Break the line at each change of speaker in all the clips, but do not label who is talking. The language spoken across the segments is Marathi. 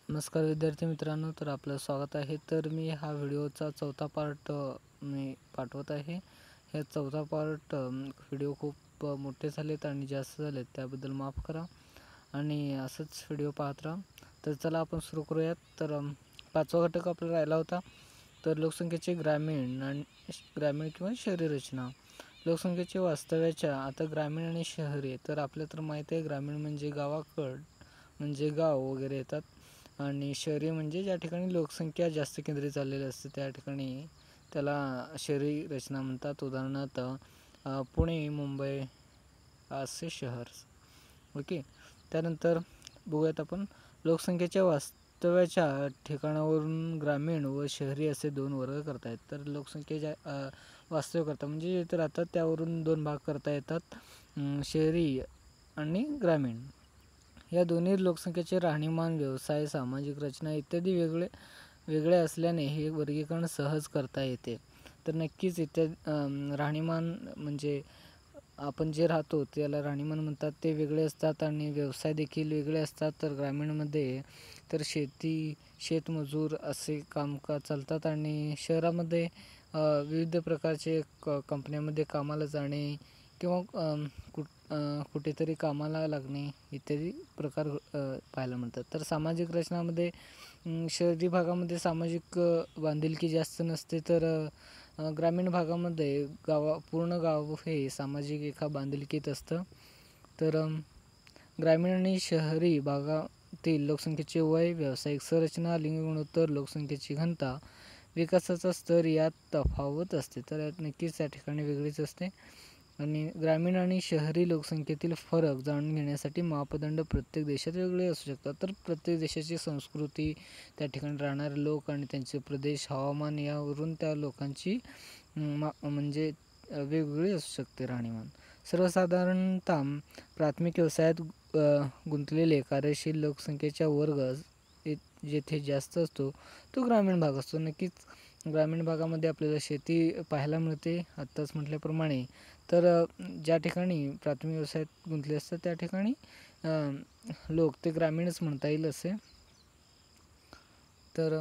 नमस्कार विद्यार्थी मित्रांनो, तर आपलं स्वागत आहे. तर मी हा व्हिडिओचा चौथा पार्ट मी पाठवत आहे. हे चौथा पार्ट व्हिडिओ खूप मोठे झालेत आणि जास्त झालेत, त्याबद्दल माफ करा आणि असंच व्हिडिओ पाहत राहा. तर चला आपण सुरू करूयात. तर पाचवा घटक आपला राहिला होता, तर लोकसंख्येचे ग्रामीण किंवा शहरी रचना. लोकसंख्येचे वास्तव्याच्या आता ग्रामीण आणि शहरी. तर आपल्याला तर माहीत आहे, ग्रामीण म्हणजे गावाकड म्हणजे गाव वगैरे येतात आणि शहरी म्हणजे ज्या ठिकाणी लोकसंख्या जास्त केंद्रित झालेली असते त्या ठिकाणी त्याला शहरी रचना म्हणतात. उदाहरणार्थ पुणे, मुंबई असे शहर. ओके. त्यानंतर बघूयात आपण लोकसंख्येच्या वास्तव्याच्या ठिकाणावरून ग्रामीण व शहरी असे दोन वर्ग करता येतात. तर लोकसंख्येच्या वास्तव्य करता म्हणजे जिथे राहतात त्यावरून दोन भाग करता येतात, शहरी आणि ग्रामीण. या दोन्ही लोकसंख्येचे राहणीमान, व्यवसाय, सामाजिक रचना इत्यादी वेगळे असल्याने हे वर्गीकरण सहज करता येते. तर नक्कीच राहणीमान म्हणजे आपण जे राहतो त्याला राहणीमान म्हणतात, ते वेगळे असतात आणि व्यवसाय देखील वेगळे असतात. तर ग्रामीणमध्ये तर शेतमजूर असे कामकाज चालतात आणि शहरामध्ये विविध प्रकारचे कंपन्यामध्ये कामाला जाणे किंवा कुठेतरी कामाला लागणे इत्यादी प्रकार पाहायला मिळतात. तर सामाजिक रचनामध्ये शहरी भागामध्ये सामाजिक बांधिलकी जास्त नसते, तर ग्रामीण भागामध्ये पूर्ण गाव हे सामाजिक एका बांधिलकीत असतं. तर ग्रामीण आणि शहरी भागातील लोकसंख्येचे वय, व्यावसायिक संरचना, लिंग गुणोत्तर, लोकसंख्येची घनता, विकासाचा स्तर यात तफावत असते. तर नक्कीच त्या ठिकाणी वेगळीच असते. आणि ग्रामीण आणि शहरी लोकसंख्येतील फरक जाणून घेण्यासाठी मापदंड प्रत्येक देशात वेगळे असू शकतात. तर प्रत्येक देशाची संस्कृती, त्या ठिकाणी राहणारे लोक आणि त्यांचे प्रदेश, हवामान यावरून त्या लोकांची म्हणजे वेगवेगळी असू शकते राहणीमान. सर्वसाधारणतः प्राथमिक व्यवसायात गुंतलेले कार्यशील लोकसंख्येचा वर्ग जेथे जास्त असतो तो ग्रामीण भाग असतो. नक्कीच ग्रामीण भागामध्ये आपल्याला शेती पाहायला मिळते आत्ताच म्हटल्याप्रमाणे. तर ज्या ठिकाणी प्राथमिक व्यवसायात गुंतले असतात त्या ठिकाणी लोक ते ग्रामीणच म्हणता येईल असे. तर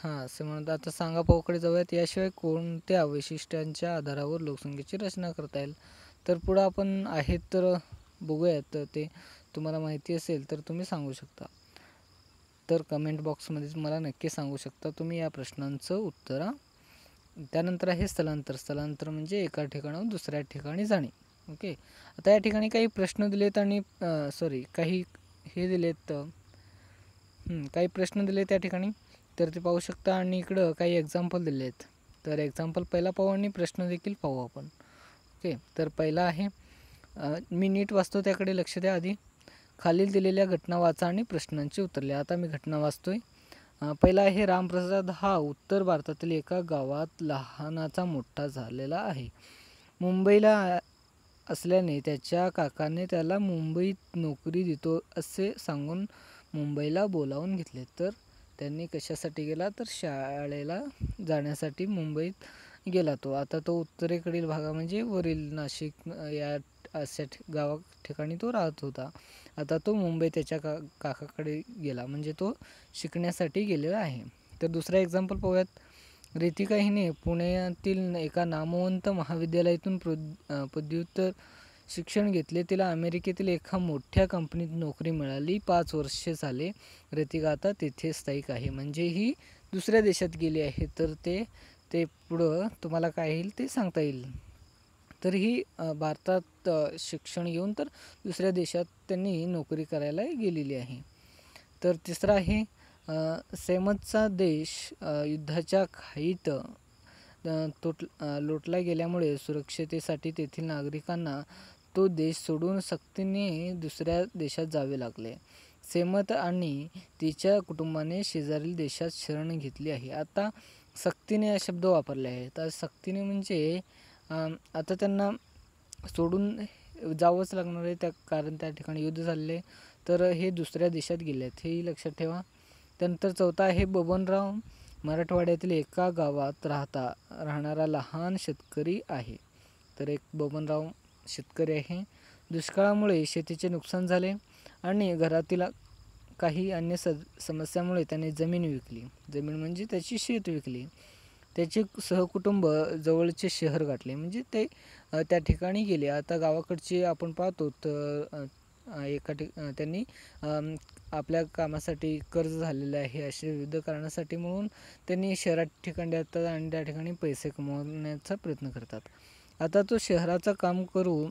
असे म्हणतात. आता सांगा पाऊकडे जाऊयात. याशिवाय कोणत्या वैशिष्ट्यांच्या आधारावर लोकसंख्येची रचना करता येईल? तर पुढं आपण आहेत तर बघूयात. तर ते तुम्हाला माहिती असेल तर तुम्ही सांगू शकता. तर कमेंट बॉक्समध्ये मला नक्की सांगू शकता तुम्ही या प्रश्नांचं उत्तर. त्यानंतर आहे स्थलांतर म्हणजे एका ठिकाणाहून दुसऱ्या ठिकाणी जाणे. ओके. आता या ठिकाणी काही प्रश्न दिलेत आणि काही हे दिलेत, काही प्रश्न दिले त्या ठिकाणी, तर ते पाहू शकता आणि इकडं काही एक्झाम्पल दिले आहेत. तर एक्झाम्पल पहिला पाहू आणि प्रश्न देखील पाहू आपण. ओके. तर पहिला आहे, मी नीट वाचतो त्याकडे लक्ष द्या आधी. खालील दिलेल्या घटना वाचा आणि प्रश्नांची उत्तरे. आता मी घटना वाचतोय. पहिला आहे, रामप्रसाद हा उत्तर भारतातील एका गावात लहानाचा मोठा झालेला आहे. मुंबईला असल्याने त्याच्या काकाने त्याला मुंबईत नोकरी देतो असे सांगून मुंबईला बोलावून घेतले. तर त्यांनी कशासाठी गेला, तर शाळेला जाण्यासाठी मुंबईत गेला तो. आता तो उत्तरेकडील भागा म्हणजे वरील नाशिक या अशा ठिकाणी तो राहत होता. आता तो मुंबई त्याच्या काकाकडे गेला म्हणजे तो शिकण्यासाठी गेलेला आहे. तर दुसरा एक्झाम्पल पाहूयात. रितिका हिने पुण्यातील एका नामवंत महाविद्यालयातून पदव्युत्तर शिक्षण घेतले. तिला अमेरिकेतील एका मोठ्या कंपनीत नोकरी मिळाली. 5 वर्षे झाले रितिका आता तिथे स्थायिक आहे. म्हणजे ही दुसऱ्या देशात गेली आहे. तर ते पुढं तुम्हाला काय येईल ते सांगता येईल. तर ही भारतात शिक्षण घेऊन तर दुसऱ्या देशात त्यांनी नोकरी करायला गेलेली आहे. तर तिसरा आहे, सैमचा देश युद्धाच्या घाईत लोटला गेल्यामुळे सुरक्षितेसाठी तेथील नागरिकांना तो देश सोडून सक्तीने दुसऱ्या देशात जावे लागले. सैमत आणि तिच्या कुटुंबाने शेजारील देशात शरण घेतली आहे. आता सक्तीने हा शब्द वापरले आहे. तर सक्तीने म्हणजे आता त्यांना सोडून जावंच लागणार आहे, कारण त्या ठिकाणी युद्ध झालेले. तर हे दुसऱ्या देशात गेले आहेत, हेही लक्षात ठेवा. त्यानंतर चौथा आहे, बबनराव मराठवाड्यातील एका गावात राहणारा लहान शेतकरी आहे. तर एक बबनराव शेतकरी आहे. दुष्काळामुळे शेतीचे नुकसान झाले आणि घरातील काही अन्य समस्यामुळे त्याने जमीन विकली. जमीन म्हणजे त्याची शेत विकली. त्याचे सहकुटुंब जवळचे शहर गाठले, म्हणजे ते त्या ठिकाणी गेले. आता गावाकडचे आपण पाहतो तर त्यांनी आपल्या कामासाठी कर्ज झालेलं आहे, असे विविध कारणासाठी म्हणून त्यांनी शहरात ठिकाणी येतात आणि त्या ठिकाणी पैसे कमवण्याचा प्रयत्न करतात. आता तो शहराचं काम करून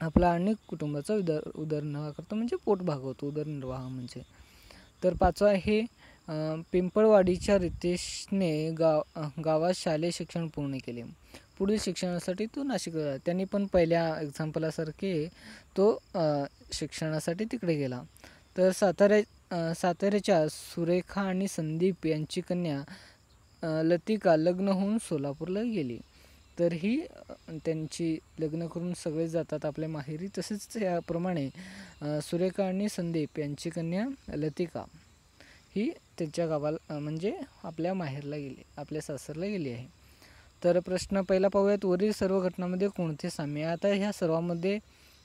आपला अनेक कुटुंबाचा उदरनिर्वाह करतो, म्हणजे पोट भागवतो, उदरनिर्वाह म्हणजे. तर 5वा आहे पिंपळवाडीच्या रितेशने गावात शालेय शिक्षण पूर्ण केले. पुढील शिक्षणासाठी तो नाशिकला. त्यांनी पण पहिल्या एक्झाम्पलासारखे तो शिक्षणासाठी तिकडे गेला. तर साताऱ्याच्या सुरेखा आणि संदीप यांची कन्या लतिका लग्न होऊन सोलापूरला गेली. तर ही त्यांची लग्न करून सगळे जातात आपल्या माहेरी. तसेच याप्रमाणे सुरेखा आणि संदीप यांची कन्या लतिका ही त्यांच्या गावाला म्हणजे आपल्या माहेरला गेली, आपल्या सासरला गेली आहे. तर प्रश्न पहिला पाहूयात, वरील सर्व घटनांमध्ये कोणते साम्य आहे? आता ह्या सर्वांमध्ये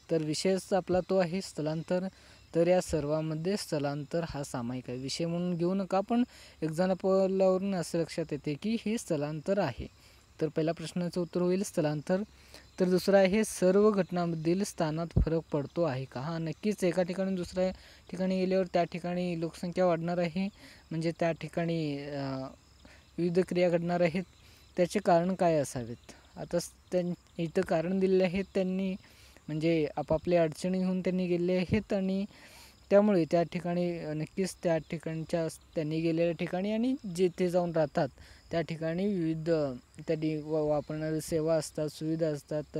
तर विषयच आपला तो आहे स्थलांतर. तर या सर्वांमध्ये स्थलांतर हा सामायिक आहे. विषय म्हणून घेऊ नका, पण एक्झाम्पलवरून असं लक्षात येते की हे स्थलांतर आहे. तर पहिल्या प्रश्नाचं उत्तर होईल स्थलांतर. तर दुसरा आहे सर्व घटनांमधील स्थानात फरक पडतो आहे का? हा, नक्कीच. एका ठिकाणी दुसऱ्या ठिकाणी गेल्यावर त्या ठिकाणी लोकसंख्या वाढणार आहे, म्हणजे त्या ठिकाणी विविध क्रिया घडणार आहेत. त्याचे कारण काय असावेत? आता इथं कारण दिलेले आहेत त्यांनी, म्हणजे आपापल्या अडचणीहून त्यांनी गेले आहेत आणि त्यामुळे त्या ठिकाणी नक्कीच त्या ठिकाणच्या त्यांनी गेलेल्या ठिकाणी आणि जिथे जाऊन राहतात त्या ठिकाणी विविध त्यांनी वापरणाऱ्या सेवा असतात, सुविधा असतात,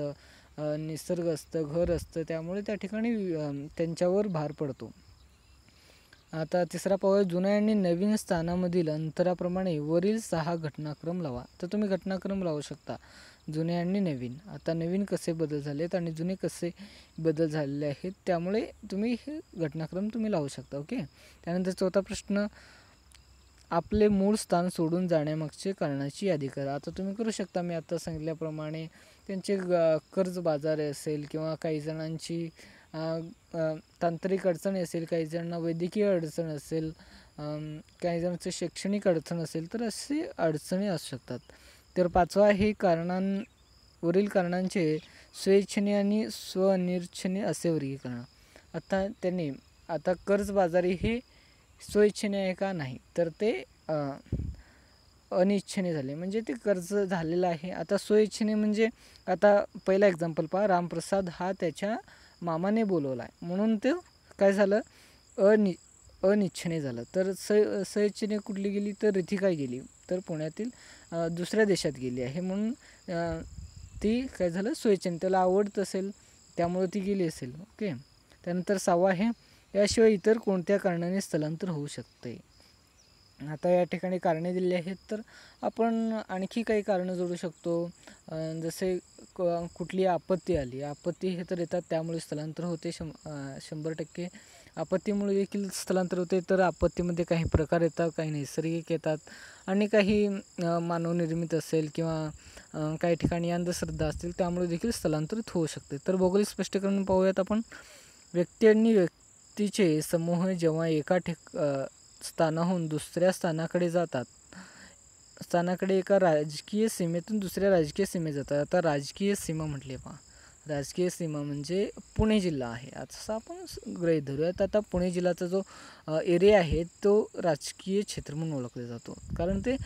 निसर्ग असतं, घर असतं, त्यामुळे त्या ठिकाणी त्यांच्यावर भार पडतो. आता तिसरा पाहूया, जुन्या आणि नवीन स्थानामधील अंतराप्रमाणे वरील 6 घटनाक्रम लावा. तर तुम्ही घटनाक्रम लावू शकता, जुने आणि नवीन. आता नवीन कसे बदल झालेत आणि जुने कसे बदल झालेले आहेत, त्यामुळे तुम्ही हे घटनाक्रम तुम्ही लावू शकता. ओके. त्यानंतर चौथा प्रश्न, आपले मूळ स्थान सोडून जाण्यामागचे कारणाची यादी करा. आता तुम्ही करू शकता, मी आता सांगितल्याप्रमाणे त्यांचे कर्जबाजारी असेल किंवा काही जणांची तांत्रिक अडचणी असेल, काही जणांना वैद्यकीय अडचण असेल, काही जणांचं शैक्षणिक अडचण असेल, तर असे अडचणी असू शकतात. तर 5वा आहे वरील कारणांचे स्वेच्छेने आणि स्वनिर्च्छेने असे वर्गीकरण. आता कर्जबाजारी हे स्वेच्छेने आहे का? नाही, तर ते अनिच्छेने झाले, म्हणजे ते कर्ज झालेलं आहे. आता स्वइच्छेने म्हणजे आता पहिला एक्झाम्पल पहा, रामप्रसाद हा त्याच्या मामाने बोलवला आहे म्हणून ते काय झालं, अनिच्छेने झालं. तर स्वेच्छेने कुठली गेली, तर रिथिका गेली, तर पुण्यातील दुसऱ्या देशात गेली आहे म्हणून ती काय झालं, स्वेच्छेने, त्याला आवडत असेल त्यामुळे ती गेली असेल. ओके. त्यानंतर 6वा आहे, याशिवाय इतर कोणत्या कारणाने स्थलांतर होऊ शकते? आता या ठिकाणी कारणे दिली आहेत, तर आपण आणखी काही कारणं जोडू शकतो. जसे कुठली आपत्ती आली, आपत्ती हे तर येतात त्यामुळे स्थलांतर होते. 100% आपत्तीमुळे देखील स्थलांतर होते. तर आपत्तीमध्ये काही प्रकार येतात, काही नैसर्गिक येतात आणि काही मानवनिर्मित असेल किंवा काही ठिकाणी अंधश्रद्धा असतील, त्यामुळे देखील स्थलांतरित होऊ शकते. तर भौगोलिक स्पष्टीकरण पाहूयात आपण. व्यक्ती आणि व्यक्तीचे समूह जेव्हा एका स्थानाहून दुसऱ्या स्थानाकडे जातात, एका राजकीय सीमेतून दुसऱ्या राजकीय सीमेत जातात. आता राजकीय सीमा म्हटली पहा, राजकीय सीमा म्हणजे पुणे जिल्हा आहे असं आपण गृहीत धरूयात. आता पुणे जिल्ह्याचा जो एरिया आहे तो राजकीय क्षेत्र म्हणून ओळखला जातो, कारण ते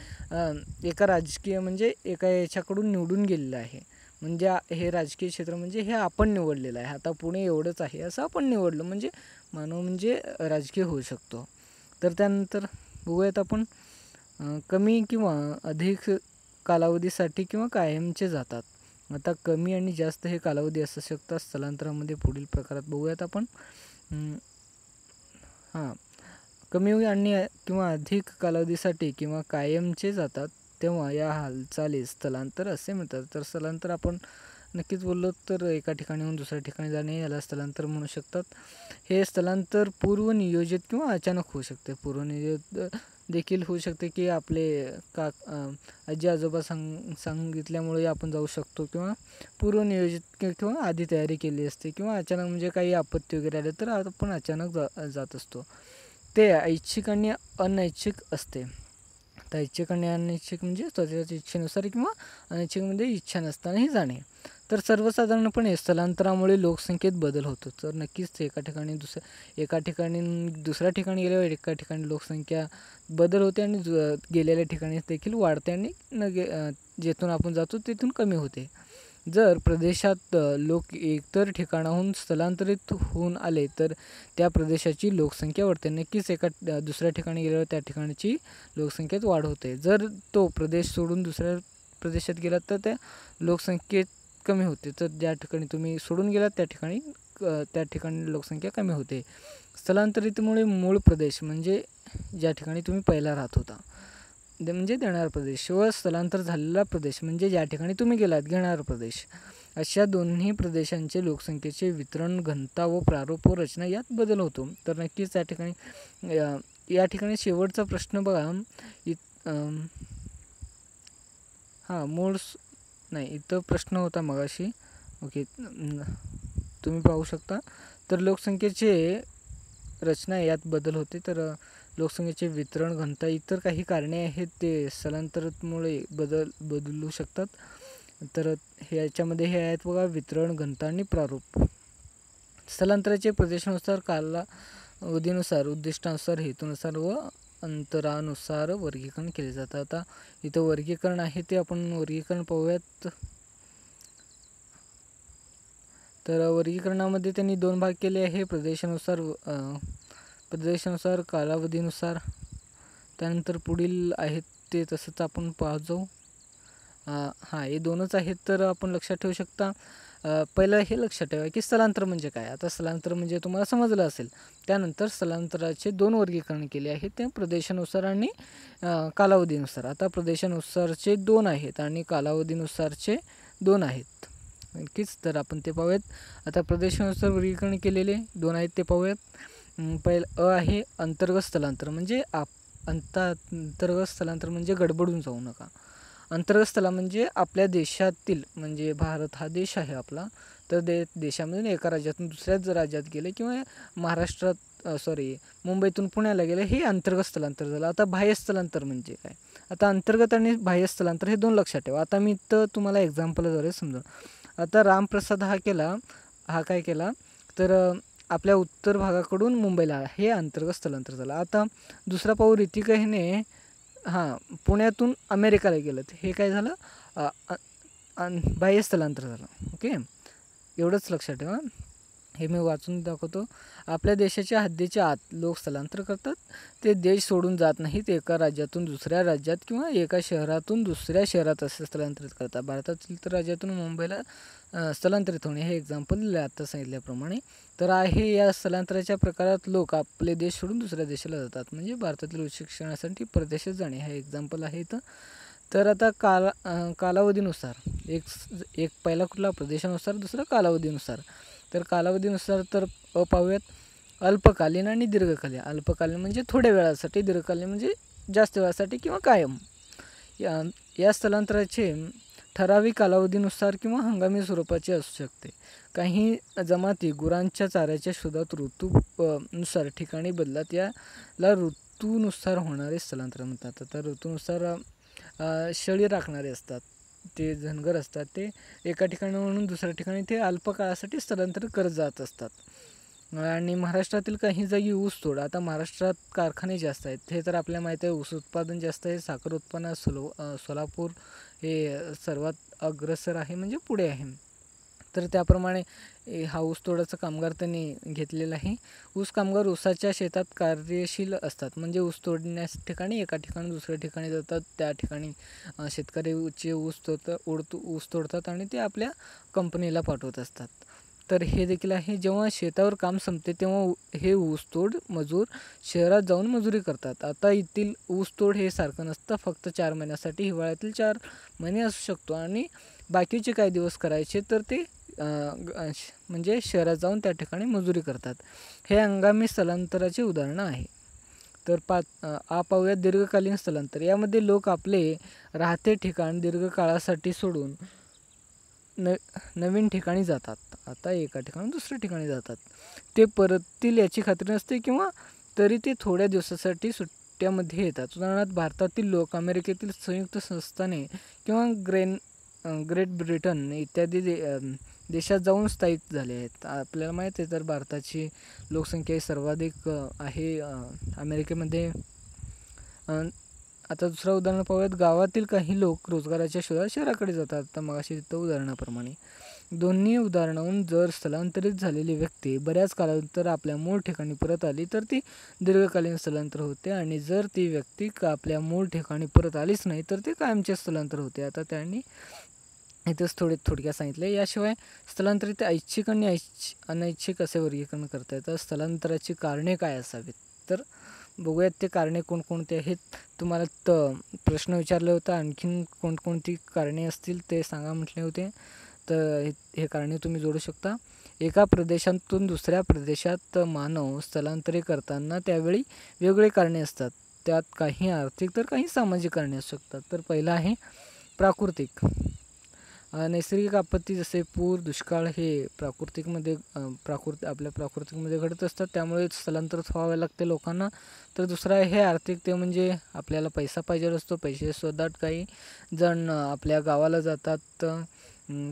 एका राजकीय म्हणजे एका याच्याकडून निवडून गेलेलं आहे. म्हणजे हे राजकीय क्षेत्र म्हणजे हे आपण निवडलेलं आहे. आता पुणे एवढंच आहे असं आपण निवडलं म्हणजे मानव म्हणजे राजकीय होऊ शकतो. तर त्यानंतर बघूयात आपण, कमी किंवा अधिक कालावधीसाठी किंवा कायमचे जातात. आता कमी आणि जास्त हे कालावधी असू शकतात स्थलांतरामध्ये. पुढील प्रकारात बघूयात आपण. कमी आणि किंवा अधिक कालावधीसाठी किंवा कायमचे जातात तेव्हा या हालचाली स्थलांतर असे म्हणतात. तर स्थलांतर आपण नक्कीच बोललो तर एका ठिकाणाहून दुसऱ्या ठिकाणी जाणे याला स्थलांतर म्हणू शकतात. हे स्थलांतर पूर्वनियोजित किंवा अचानक होऊ शकते. पूर्वनियोजित देखील होऊ शकते की आपले आजी आजोबा सांगितल्यामुळे आपण जाऊ शकतो, किंवा पूर्वनियोजित किंवा आधी तयारी केली असते, किंवा अचानक म्हणजे काही आपत्ती वगैरे आले तर आपण अचानक जात असतो. ते ऐच्छिक आणि अनैच्छिक असते. तर ऐच्छिक आणि अनैच्छिक म्हणजे स्वतःच्या इच्छेनुसार किंवा अनैच्छिकमध्ये इच्छा नसतानाही जाणे. तर सर्वसाधारणपणे स्थलांतरामुळे लोकसंख्येत बदल होतो. तर नक्कीच एका ठिकाणी दुसऱ्या ठिकाणी गेल्यावर एका ठिकाणी लोकसंख्या बदल होते आणि गेलेल्या ठिकाणी देखील वाढते आणि जेथून आपण जातो तेथून कमी होते. जर प्रदेशात लोक इतर ठिकाणाहून स्थलांतरित होऊन आले तर त्या प्रदेशाची लोकसंख्या वाढते. नक्कीच दुसऱ्या ठिकाणी गेल्यावर त्या ठिकाणची लोकसंख्येत वाढ होते. जर तो प्रदेश सोडून दुसऱ्या प्रदेशात गेलात तर त्या लोकसंख्येत कमी होते. तर ज्या ठिकाणी तुम्ही सोडून गेलात त्या ठिकाणी लोकसंख्या कमी होते. स्थलांतरितमुळे मूळ प्रदेश म्हणजे ज्या ठिकाणी तुम्ही पहिला राहत होता म्हणजे देणारा प्रदेश व स्थलांतर झालेला प्रदेश म्हणजे ज्या ठिकाणी तुम्ही गेलात घेणारा प्रदेश, अशा दोन्ही प्रदेशांचे लोकसंख्येचे वितरण, घनता व प्रारूप व रचना यात बदल होतो. तर नक्कीच त्या ठिकाणी या ठिकाणी शेवटचा प्रश्न बघा. नाही इथं प्रश्न होता मगाशी. ओके, तुम्ही पाहू शकता. तर लोकसंख्येचे रचना यात बदल होते. तर लोकसंख्येचे वितरण, घनता, इतर काही कारणे आहेत ते स्थलांतरामुळे बदलू शकतात. तर ह्याच्यामध्ये हे आहेत बघा, वितरण, घनता आणि प्रारूप. स्थलांतराचे प्रदेशानुसार, कालावधीनुसार, उद्दिष्टानुसार, हेतूनुसार व अंतरानुसार वर्गीकरण केले जातात. आता इथं वर्गीकरण आहे ते आपण वर्गीकरण पाहूयात. तर वर्गीकरणामध्ये त्यांनी 2 भाग केले आहे, प्रदेशानुसार, कालावधीनुसार. त्यानंतर पुढील आहेत ते तसंच आपण पाहत जाऊ. हे 2च आहेत. तर आपण लक्षात ठेवू शकता. पहिलं हे लक्षात ठेवा की स्थलांतर म्हणजे काय. आता स्थलांतर म्हणजे तुम्हाला समजलं असेल. त्यानंतर स्थलांतराचे 2 वर्गीकरण केले आहेत, ते प्रदेशानुसार आणि कालावधीनुसार. आता प्रदेशानुसारचे 2 आहेत आणि कालावधीनुसारचे 2 आहेत. नक्कीच तर आपण ते पाहूयात. आता प्रदेशानुसार वर्गीकरण केलेले 2 आहेत ते पाहूयात. पहिलं आहे अंतर्गत स्थलांतर. म्हणजे अंतर्गत स्थलांतर म्हणजे गडबडून जाऊ नका. अंतर्गत स्थला म्हणजे आपल्या देशातील, म्हणजे भारत हा देश आहे आपला, तर देशामधून एका राज्यातून दुसऱ्याच राज्यात गेले किंवा मुंबईतून पुण्याला गेले, हे अंतर्गत स्थलांतर झालं. आता बाह्य स्थलांतर म्हणजे काय. आता अंतर्गत आणि बाह्य स्थलांतर हे 2 लक्षात ठेवा. आता मी तर तुम्हाला एक्झाम्पलद्वारे समजा. आता रामप्रसाद हा काय केला तर आपल्या उत्तर भागाकडून मुंबईला, हे अंतर्गत स्थलांतर झालं. आता दुसरा पाहू, ऋतिका हिने पुण्यातून अमेरिकाला गेलं, हे काय झालं, बाह्य स्थलांतर झालं. ओके, एवढंच लक्षात ठेवा. हे मी वाचून दाखवतो. आपल्या देशाच्या हद्दीच्या आत लोक स्थलांतर करतात. ते देश सोडून जात नाहीत. एका राज्यातून दुसऱ्या राज्यात किंवा एका शहरातून दुसऱ्या शहरात असे स्थलांतरित करतात. भारतातील तर राज्यातून मुंबईला स्थलांतरित होणे, हे एक्झाम्पल आता सांगितल्याप्रमाणे. तर आहे या स्थलांतराच्या प्रकारात लोक आपले देश सोडून दुसऱ्या देशाला जातात, म्हणजे भारतातील उच्च शिक्षणासाठी परदेशात जाणे, हे एक्झाम्पल आहे इथं. तर आता कालावधीनुसार एक पहिला कुठला, प्रदेशानुसार, दुसरा कालावधीनुसार. तर कालावधीनुसार तर पाहूयात. अल्पकालीन आणि दीर्घकालीन. अल्पकालीन म्हणजे थोड्या वेळासाठी, दीर्घकालीन म्हणजे जास्त वेळासाठी किंवा कायम. या स्थलांतराचे ठराविक कालावधीनुसार किंवा हंगामी स्वरूपाचे असू शकते. काही जमाती गुरांच्या चाऱ्याच्या शोधात ऋतूनुसार ठिकाणी बदलतात, याला ऋतूनुसार होणारे स्थलांतर म्हणतात. आता ऋतूनुसार शेळी राखणारे असतात, ते धनगर असतात, ते एका ठिकाणावरून दुसऱ्या ठिकाणी ते अल्प काळासाठी स्थलांतर करत जात असतात. आणि महाराष्ट्रातील काही जागी ऊसतोड. आता महाराष्ट्रात कारखाने जास्त आहेत, हे तर आपल्याला माहीत आहे. ऊस उत्पादन जास्त आहे. साखर उत्पादनात सोलापूर हे सर्वात अग्रेसर आहे, म्हणजे पुढे आहे. तर त्याप्रमाणे हा ऊसतोडाचा कामगार त्यांनी घेतलेला आहे. ऊस कामगार ऊसाच्या शेतात कार्यशील असतात, म्हणजे ऊस तोडण्यास ठिकाणी एका ठिकाणी दुसऱ्या ठिकाणी जातात. त्या ठिकाणी शेतकऱ्याचे ऊस तोडतात आणि ते आपल्या कंपनीला पाठवत असतात. तर हे देखील आहे. जेव्हा शेतावर काम संपते तेव्हा हे ऊसतोड मजूर शहरात जाऊन मजुरी करतात. आता येथील ऊसतोड हे सारखं नसतं, फक्त 4 महिन्यासाठी, हिवाळ्यातील 4 महिने असू शकतो आणि बाकीचे काही दिवस करायचे तर ते म्हणजे शहरात जाऊन त्या ठिकाणी मजुरी करतात. हे हंगामी स्थलांतराचे उदाहरण आहे. तर पाहूया दीर्घकालीन स्थलांतर. यामध्ये लोक आपले राहते ठिकाण दीर्घकाळासाठी सोडून नवीन ठिकाणी जातात. आता एका ठिकाणी दुसऱ्या ठिकाणी जातात. ते परततील याची खात्री नसते किंवा तरी ते थोड्या दिवसासाठी सुट्ट्यामध्ये येतात. उदाहरणार्थ भारतातील लोक अमेरिकेतील संयुक्त संस्थाने किंवा ग्रेट ब्रिटन इत्यादी देशात जाऊन स्थायिक झाले आहेत. आपल्याला माहीत आहे तर भारताची लोकसंख्या ही सर्वाधिक आहे अमेरिकेमध्ये. आता दुसरं उदाहरण पाहूयात. गावातील काही लोक रोजगाराच्या शोधात शहराकडे जातात. तर मगाशी तिथं उदाहरणाप्रमाणे दोन्ही उदाहरणाहून जर स्थलांतरित झालेली व्यक्ती बऱ्याच कालानंतर आपल्या मूळ ठिकाणी परत आली तर ती दीर्घकालीन स्थलांतर होते, आणि जर ती व्यक्ती आपल्या मूळ ठिकाणी परत आलीच नाही तर ते कायमचे स्थलांतर होते. आता त्यांनी इथंच थोडक्यात सांगितले. याशिवाय स्थलांतरित ऐच्छिक आणि अनैच्छिक असे वर्गीकरण करता येतं. स्थलांतराची कारणे काय असावीत, तर बघूयात ते कारणे कोणकोणते आहेत. तुम्हाला प्रश्न विचारले होता, आणखीन कोणकोणती कारणे असतील ते सांगा म्हटले होते. तर हे कारणे तुम्ही जोडू शकता. एका प्रदेशातून दुसऱ्या प्रदेशात मानव स्थलांतरित करताना त्यावेळी वेगवेगळी कारणे असतात. त्यात काही आर्थिक तर काही सामाजिक कारणे असू शकतात. तर पहिलं आहे प्राकृतिक. नैसर्गिक आपत्ती जसे पूर, दुष्काळ हे आपल्या प्राकृतिकमध्ये घडत असतात, त्यामुळे स्थलांतर व्हावे लागते लोकांना. तर दुसरं आहे आर्थिक. ते म्हणजे आपल्याला पैसा पाहिजे असतो, पैसे शोधात काही जण आपल्या गावाला जातात,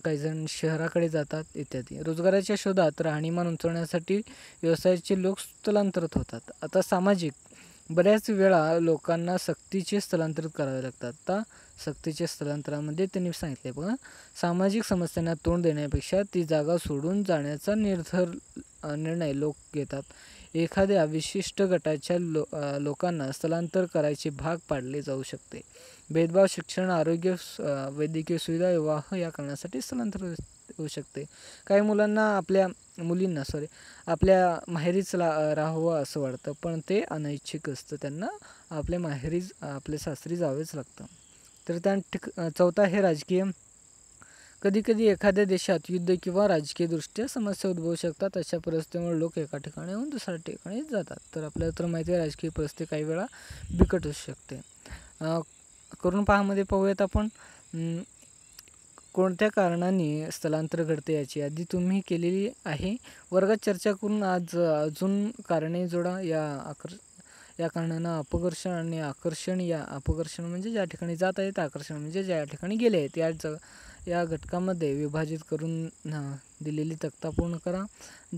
काही जण शहराकडे जातात इत्यादी. रोजगाराच्या शोधात राहणीमान उंचावण्यासाठी व्यवसायाचे लोक स्थलांतरित होतात. आता सामाजिक. बऱ्याच वेळा लोकांना सक्तीचे स्थलांतरित करावे लागतात. आता सक्तीच्या स्थलांतरामध्ये त्यांनी सांगितले बघा, सामाजिक समस्यांना तोंड देण्यापेक्षा ती जागा सोडून जाण्याचा निर्णय लोक घेतात. एखाद्या विशिष्ट गटाच्या लोकांना स्थलांतर करायचे भाग पाडले जाऊ शकते. भेदभाव, शिक्षण, आरोग्य, वैद्यकीय सुविधा, विवाह या कारणासाठी स्थलांतर होऊ शकते. काही मुलींना आपल्या माहेरीच राहावं असं वाटतं, पण ते अनैच्छिक असतं. त्यांना आपल्या सासरी जावेच लागतं. तर चौथा आहे राजकीय. कधीकधी एखाद्या देशात युद्ध किंवा राजकीयदृष्ट्या समस्या उद्भवू शकतात. अशा परिस्थितीमुळे लोक एका ठिकाणाहून दुसऱ्या ठिकाणी जातात. तर आपल्याला तर माहिती आहे राजकीय परिस्थिती काही वेळा बिकट असू शकते. करून पहामध्ये पाहूयात आपण. कोणत्या कारणाने स्थलांतर घडते याची यादी तुम्ही केलेली आहे. वर्गात चर्चा करून अजून कारणे जोडा. या कारणांना अपघर्षण आणि आकर्षण. अपघर्षण म्हणजे ज्या ठिकाणी जात आहेत, आकर्षण म्हणजे ज्या ठिकाणी गेले आहेत. या घटकामध्ये विभाजित करून दिलेली तक्ता पूर्ण करा.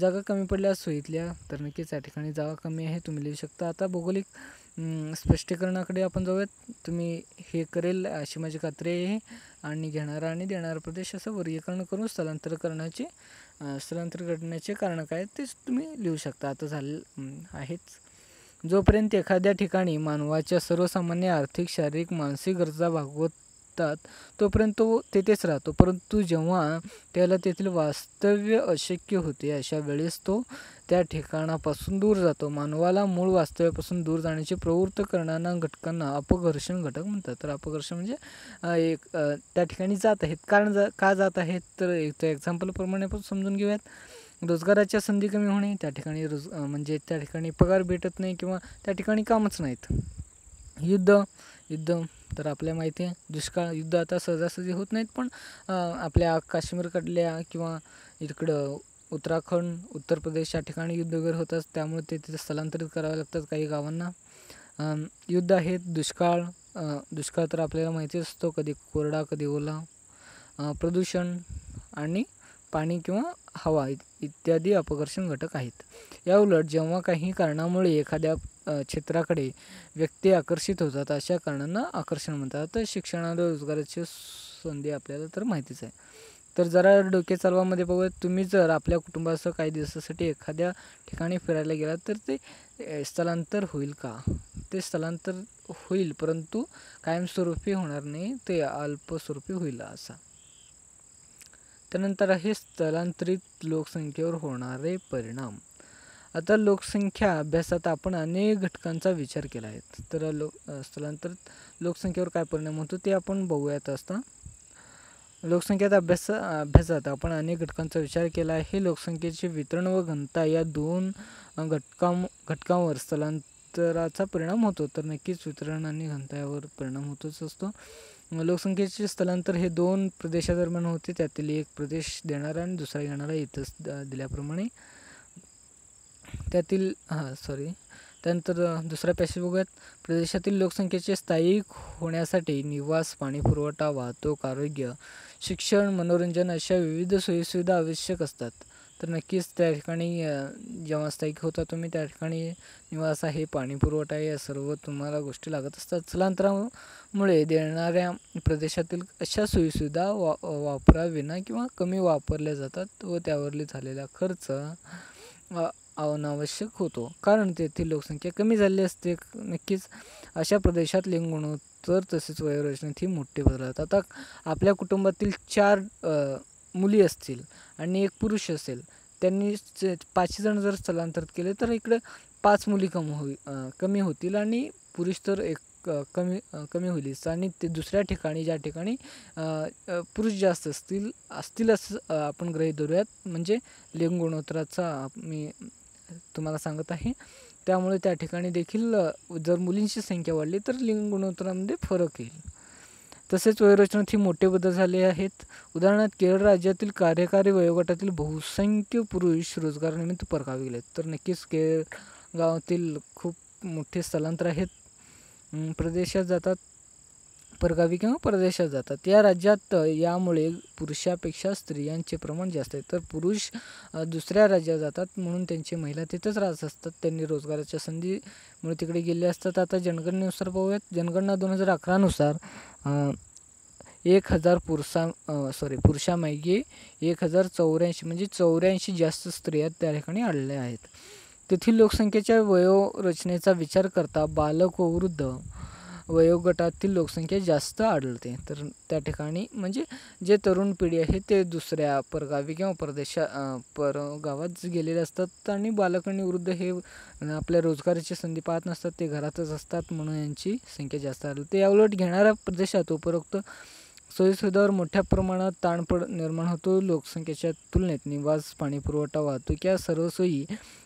जागा कमी पडल्यास सोयीतल्या तर नक्कीच या ठिकाणी जागा कमी आहे तुम्ही लिहू शकता. आता भौगोलिक स्पष्टीकरणाकडे आपण जाऊयात. तुम्ही हे करेल अशी माझी खात्री आहे. आणि घेणारा आणि देणारा प्रदेश असं वर्गीकरण करून स्थलांतर घडण्याचे कारण काय तेच तुम्ही लिहू शकता. आता आहेच. जोपर्यंत एखाद्या ठिकाणी मानवाच्या सर्वसामान्य आर्थिक, शारीरिक, मानसिक गरजा भागवतात तोपर्यंत तो तेथेच राहतो. परंतु जेव्हा त्याला तेथील वास्तव्य अशक्य होते अशा वेळेस तो त्या ठिकाणापासून दूर जातो. मानवाला मूळ वास्तव्यापासून दूर जाण्याचे प्रवृत्त करणाऱ्या घटकांना अपघर्षण घटक म्हणतात. तर अपघर्षण म्हणजे त्या ठिकाणी जात आहेत. का जात आहेत तर एक्झाम्पलप्रमाणे आपण समजून घेऊयात. रोजगाराच्या संधी कमी होणे. त्या ठिकाणी म्हणजे त्या ठिकाणी पगार भेटत नाही किंवा त्या ठिकाणी कामच नाहीत. युद्ध तर आपल्याला माहिती आहे. दुष्काळ. युद्ध आता सहजासहजी होत नाहीत, पण आपल्या काश्मीरकडल्या किंवा इकडं उत्तराखंड, उत्तर प्रदेश या ठिकाणी युद्ध वगैरे होतात, त्यामुळे ते तिथे स्थलांतरित करावे लागतात काही गावांना. युद्ध आहेत. दुष्काळ तर आपल्याला माहिती असतो, कधी कोरडा कधी ओला. प्रदूषण आणि पाणी किंवा हवा इत्यादी अपघर्षण घटक आहेत. या उलट जेव्हा काही कारणामुळे एखाद्या क्षेत्राकडे व्यक्ती आकर्षित होतात अशा कारणांना आकर्षण म्हणतात. तर शिक्षण आणि रोजगाराची संधी आपल्याला तर माहितीच आहे. तर जरा डोके चालवामध्ये बघूयात. तुम्ही जर आपल्या कुटुंबासह काही दिवसासाठी एखाद्या ठिकाणी फिरायला गेलात तर ते स्थलांतर होईल का? ते स्थलांतर होईल, परंतु कायमस्वरूपी होणार नाही, ते अल्पस्वरूपी होईल असा. त्यानंतर आहे स्थलांतरित लोकसंख्येवर होणारे परिणाम. आता लोकसंख्या अभ्यासात आपण अनेक घटकांचा विचार केला आहे. तर स्थलांतरित लोकसंख्येवर काय परिणाम होतो ते आपण बघूयात. असता लोकसंख्येत अभ्यासात आपण अनेक घटकांचा विचार केला आहे. लोकसंख्येचे वितरण व घनता या दोन घटकांवर स्थलांतराचा परिणाम होतो. तर नक्कीच वितरण आणि घनता यावर परिणाम होतच असतो. लोकसंख्येचे स्थलांतर हे दोन प्रदेशादरम्यान होते. त्यातील एक प्रदेश देणारा आणि दुसरा घेणारा इथंच दिल्याप्रमाणे. त्यानंतर दुसरा पॅसेज बघूयात. प्रदेशातील लोकसंख्येचे स्थायिक होण्यासाठी निवास, पाणी पुरवठा, वाहतूक, आरोग्य, शिक्षण, मनोरंजन अशा विविध सोयीसुविधा आवश्यक असतात. तर नक्कीच त्या ठिकाणी जेव्हा स्थायिक होता तुम्ही त्या ठिकाणी निवास आहे, पाणी पुरवठा आहे, या सर्व तुम्हाला गोष्टी लागत असतात. स्थलांतरामुळे देणाऱ्या प्रदेशातील अशा सोयीसुविधा वापराविना किंवा कमी वापरल्या जातात व त्यावरली झालेला खर्च अनावश्यक होतो, कारण तेथील लोकसंख्या कमी झाली असते. नक्कीच अशा प्रदेशात लिंग गुणोत्तर तसेच वयोरचनेत ही मोठे बदल होतात. आता आपल्या कुटुंबातील 4 मुली असतील आणि 1 पुरुष असेल, त्यांनी 5 जण जर स्थलांतरित केले तर इकडे 5 मुली कमी होतील आणि पुरुष तर कमी होईलच. आणि ते दुसऱ्या ठिकाणी ज्या ठिकाणी पुरुष जास्त असतील असं आपण गृहीत धरूयात. म्हणजे लिंग गुणोत्तराचा मी तुम्हाला सांगत आहे. त्यामुळे त्या ठिकाणी देखील जर मुलींची संख्या वाढली तर लिंग गुणोत्तरामध्ये फरक येईल. तसेच वयोरचनेत ही मोठे बदल झाले आहेत. उदाहरणार्थ केरळ राज्यातील कार्यकारी वयोगटातील बहुसंख्य पुरुष रोजगारानिमित्त परगावी गेलेत. तर नक्कीच केरळ गावातील खूप मोठे स्थलांतर आहेत, प्रदेशात जातात, परगावी किंवा परदेशात जातात. या राज्यात यामुळे पुरुषापेक्षा स्त्रियांचे प्रमाण जास्त आहे. तर पुरुष दुसऱ्या राज्यात जातात म्हणून त्यांची महिला तिथंच राहत असतात. त्यांनी रोजगाराच्या संधीमुळे तिकडे गेले असतात. आता जनगणनेनुसार पाहूयात. जनगणना 2011 नुसार 1000 पुरुषामागे 1084 म्हणजे 84 जास्त स्त्रिया त्या ठिकाणी आढळल्या आहेत. तेथील लोकसंख्येच्या वयोरचनेचा विचार करता बालक व वृद्ध वयोगटातील लोकसंख्या जास्त आढळते. तर त्या ठिकाणी म्हणजे जे तरुण पिढी आहे ते दुसऱ्या परगावी किंवा परगावात गेलेले असतात आणि बालक आणि वृद्ध हे आपल्या रोजगाराची संधी पाहत नसतात, ते घरातच असतात म्हणून यांची संख्या जास्त आढळते. याउलट घेणाऱ्या प्रदेशात उपरोक्त सोयीसुविधांवर मोठ्या प्रमाणात ताण निर्माण होतो. लोकसंख्येच्या तुलनेत निवास, पाणी पुरवठा, वाहतूक या सर्व सोयी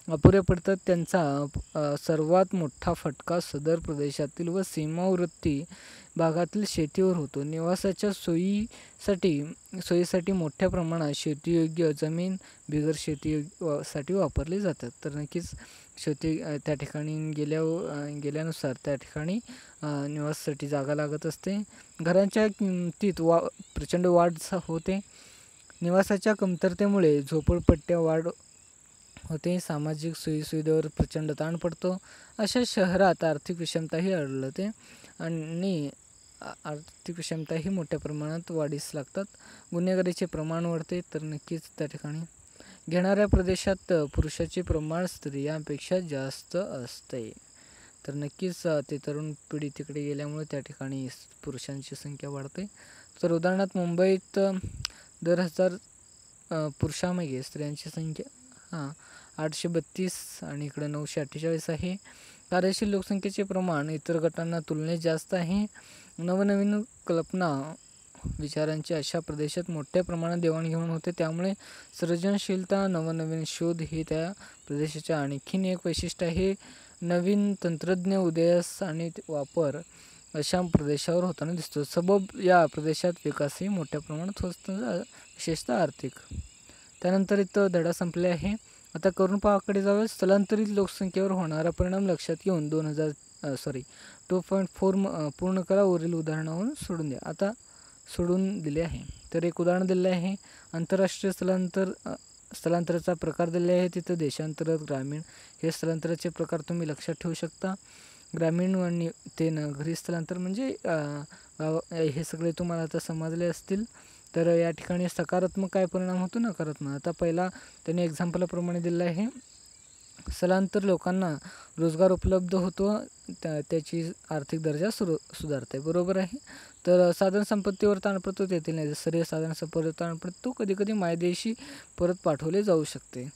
अपुऱ्या पडतात. त्यांचा सर्वात मोठा फटका सदर प्रदेशातील व सीमावर्ती भागातील शेतीवर होतो. निवासाच्या सोयीसाठी मोठ्या प्रमाणात शेतीयोग्य जमीन बिगर शेतीसाठी वापरली जातात. तर नक्कीच शेती त्या ठिकाणी गेल्यानुसार त्या ठिकाणी निवासासाठी जागा लागत असते. घरांच्या किमतीत प्रचंड वाढ होते. निवासाच्या कमतरतेमुळे झोपडपट्ट्या वाढ होते. सामाजिक सोयीसुविधेवर प्रचंड ताण पडतो. अशा शहरात आर्थिक विषमताही आढळते आणि आर्थिक विषमताही मोठ्या प्रमाणात वाढीस लागतात. गुन्हेगारीचे प्रमाण वाढते. तर नक्कीच त्या ठिकाणी घेणाऱ्या प्रदेशात पुरुषाचे प्रमाण स्त्रियांपेक्षा जास्त असते. तर नक्कीच ते तरुण पिढी तिकडे गेल्यामुळे त्या ठिकाणी पुरुषांची संख्या वाढते. तर उदाहरणार्थ मुंबईत 1000 पुरुषामागे स्त्रियांची संख्या 832 आणि इकडे 948 आहे. कार्यशील लोकसंख्येचे प्रमाण इतर गटांना तुलनेत जास्त आहे. नवनवीन कल्पना विचारांची अशा प्रदेशात मोठ्या प्रमाणात देवाणघेवाण होते. त्यामुळे सृजनशीलता, नवनवीन शोध हे त्या प्रदेशाचे आणखीन एक वैशिष्ट्य आहे. नवीन तंत्रज्ञ उदयास आणि वापर अशा प्रदेशावर होताना दिसतो. सबब या प्रदेशात विकासही मोठ्या प्रमाणात होत असतो, विशेषतः आर्थिक. त्यानंतर इथं धडा संपले आहे. आता करून पाहाकडे जाऊया. स्थलांतरित लोकसंख्येवर होणारा परिणाम लक्षात घेऊन 2.4 पूर्ण करा. वरील उदाहरणावरून सोडून द्या. आता सोडून दिले आहे. तर एक उदाहरण दिले आहे. आंतरराष्ट्रीय स्थलांतराचा प्रकार दिले आहे. तिथं देशांतर्गत, ग्रामीण हे स्थलांतराचे प्रकार तुम्ही लक्षात ठेवू शकता. ग्रामीण आणि ते नगरी स्थलांतर म्हणजे हे सगळे तुम्हाला आता समजले असतील. तर या ठिकाणी सकारात्मक काय परिणाम होतो, नकारात्मक. आता पहिला त्यांनी एक्झाम्पलप्रमाणे दिलं आहे. स्थलांतर लोकांना रोजगार उपलब्ध होतो, त्याची आर्थिक दर्जा सुधारते. बरोबर आहे. तर साधनसंपत्तीवर ताण पडतो, तेथील नैसर्गिक साधनसंपत्तीवर ताण पडतो, कधीकधी मायदेशी परत पाठवले जाऊ शकते.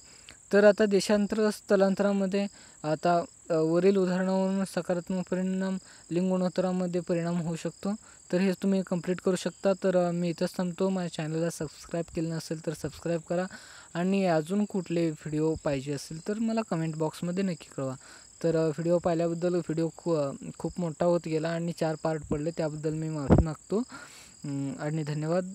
तर आता देशांतर्गत स्थलांतरामध्ये आता वरील उदाहरणावरून सकारात्मक परिणाम लिंग गुणोत्तरामध्ये परिणाम होऊ शकतो. तर हे तुम्ही कंप्लीट करू शकता. तर मी इथंच थांबतो. माझ्या चॅनलला सबस्क्राईब केलं नसेल तर सबस्क्राईब करा आणि अजून कुठले व्हिडिओ पाहिजे असेल तर मला कमेंट बॉक्समध्ये नक्की कळवा. तर व्हिडिओ पाहिल्याबद्दल व्हिडिओ खूप मोठा होत गेला आणि 4 पार्ट पडले, त्याबद्दल मी माफी मागतो आणि धन्यवाद.